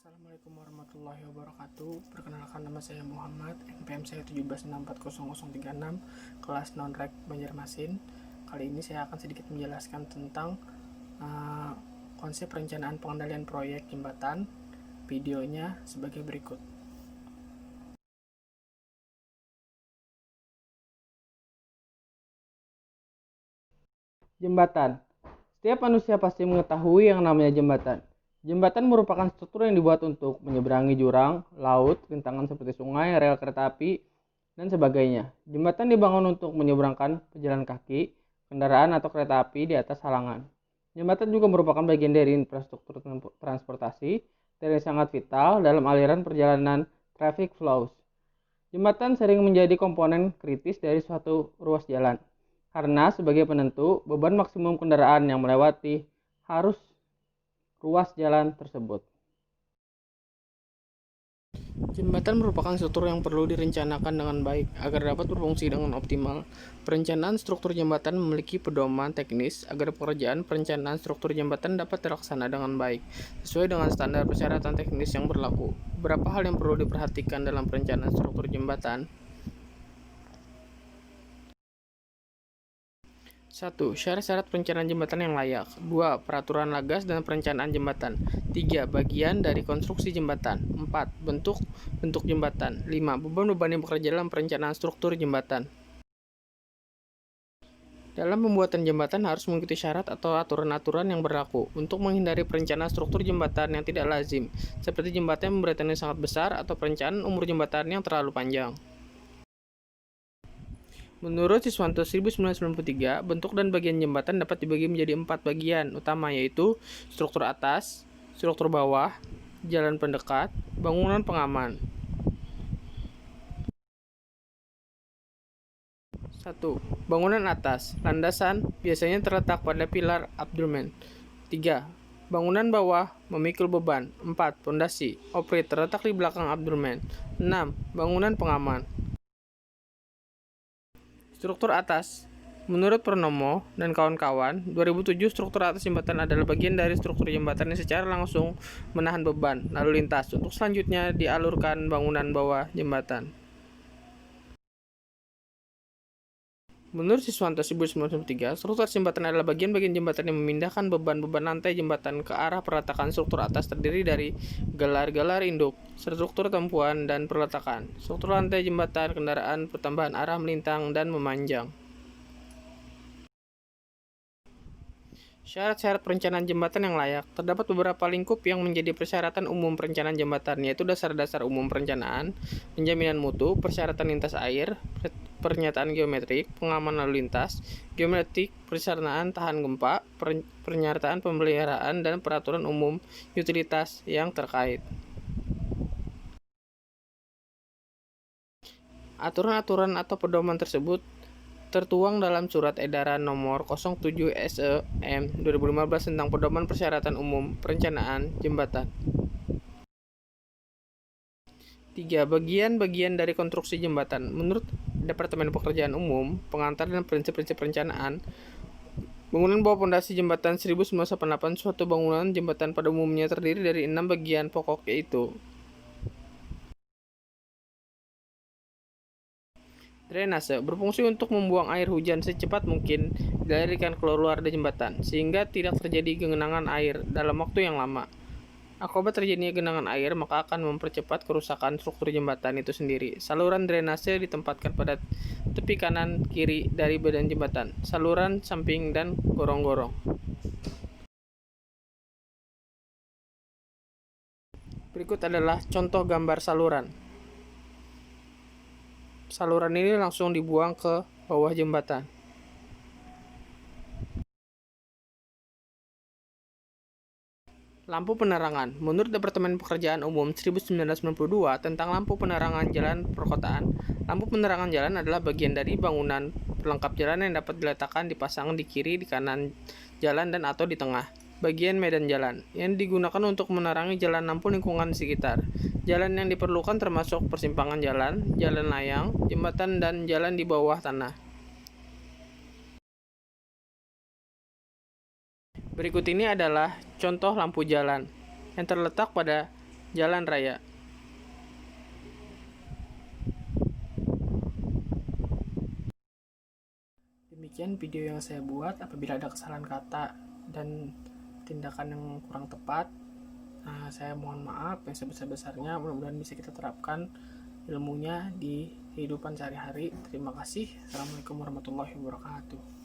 Assalamualaikum warahmatullahi wabarakatuh. Perkenalkan, nama saya Muhammad, NPM saya 17640036, kelas non-rek Banjarmasin. Kali ini saya akan sedikit menjelaskan tentang konsep perencanaan pengendalian proyek jembatan. Videonya sebagai berikut. Jembatan. Setiap manusia pasti mengetahui yang namanya jembatan. Jembatan merupakan struktur yang dibuat untuk menyeberangi jurang, laut, rintangan seperti sungai, rel kereta api, dan sebagainya. Jembatan dibangun untuk menyeberangkan pejalan kaki, kendaraan atau kereta api di atas halangan. Jembatan juga merupakan bagian dari infrastruktur transportasi dan sangat vital dalam aliran perjalanan traffic flows. Jembatan sering menjadi komponen kritis dari suatu ruas jalan, karena sebagai penentu beban maksimum kendaraan yang melewati harus ruas jalan tersebut. Jembatan merupakan struktur yang perlu direncanakan dengan baik agar dapat berfungsi dengan optimal. Perencanaan struktur jembatan memiliki pedoman teknis agar pekerjaan perencanaan struktur jembatan dapat terlaksana dengan baik, sesuai dengan standar persyaratan teknis yang berlaku. Beberapa hal yang perlu diperhatikan dalam perencanaan struktur jembatan. 1. Syarat-syarat perencanaan jembatan yang layak. 2. Peraturan lagas dan perencanaan jembatan. 3. Bagian dari konstruksi jembatan. 4. Bentuk jembatan. 5. Beban-beban yang bekerja dalam perencanaan struktur jembatan. Dalam pembuatan jembatan harus mengikuti syarat atau aturan-aturan yang berlaku untuk menghindari perencanaan struktur jembatan yang tidak lazim, seperti jembatan yang beratnya sangat besar atau perencanaan umur jembatan yang terlalu panjang. Menurut Siswanto 1993, bentuk dan bagian jembatan dapat dibagi menjadi 4 bagian utama, yaitu struktur atas, struktur bawah, jalan pendekat, bangunan pengaman. 1. Bangunan atas. Landasan biasanya terletak pada pilar abdomen. 3. Bangunan bawah memikul beban. 4. Pondasi. Oprit terletak di belakang abdomen. 6. Bangunan pengaman. Struktur atas. Menurut Purnomo dan kawan-kawan, 2007 struktur atas jembatan adalah bagian dari struktur jembatan yang secara langsung menahan beban lalu lintas untuk selanjutnya dialurkan bangunan bawah jembatan. Menurut Siswanto 1993, struktur jembatan adalah bagian-bagian jembatan yang memindahkan beban-beban lantai jembatan ke arah perletakan. Struktur atas terdiri dari gelar-gelar induk, struktur tempuan, dan perletakan. Struktur lantai jembatan, kendaraan, pertambahan arah melintang dan memanjang. Syarat-syarat perencanaan jembatan yang layak. Terdapat beberapa lingkup yang menjadi persyaratan umum perencanaan jembatan, yaitu dasar-dasar umum perencanaan, penjaminan mutu, persyaratan lintas air, pernyataan geometrik, pengaman lalu lintas, geometrik, perencanaan tahan gempa, pernyataan pemeliharaan, dan peraturan umum utilitas yang terkait. Aturan-aturan atau pedoman tersebut tertuang dalam Surat Edaran Nomor 07 SE/M 2015 tentang Pedoman Persyaratan Umum Perencanaan Jembatan. 3. Bagian-bagian dari konstruksi jembatan. Menurut Departemen Pekerjaan Umum, Pengantar dan Prinsip-prinsip Perencanaan, bangunan bawah pondasi jembatan 1988, suatu bangunan jembatan pada umumnya terdiri dari 6 bagian pokok, yaitu drainase, berfungsi untuk membuang air hujan secepat mungkin dilarikan keluar dari jembatan, sehingga tidak terjadi genangan air dalam waktu yang lama. Akibat terjadinya genangan air, maka akan mempercepat kerusakan struktur jembatan itu sendiri. Saluran drainase ditempatkan pada tepi kanan kiri dari badan jembatan, saluran samping, dan gorong-gorong. Berikut adalah contoh gambar saluran. Saluran ini langsung dibuang ke bawah jembatan. Lampu penerangan. Menurut Departemen Pekerjaan Umum 1992 tentang lampu penerangan jalan perkotaan, lampu penerangan jalan adalah bagian dari bangunan pelengkap jalan yang dapat diletakkan dipasang di kiri, di kanan jalan, dan atau di tengah bagian medan jalan, yang digunakan untuk menerangi jalan lampu lingkungan sekitar. Jalan yang diperlukan termasuk persimpangan jalan, jalan layang, jembatan, dan jalan di bawah tanah. Berikut ini adalah contoh lampu jalan yang terletak pada jalan raya. Demikian video yang saya buat. Apabila ada kesalahan kata dan tindakan yang kurang tepat, saya mohon maaf yang sebesar-besarnya. Mudah-mudahan bisa kita terapkan ilmunya di kehidupan sehari-hari. Terima kasih. Assalamualaikum warahmatullahi wabarakatuh.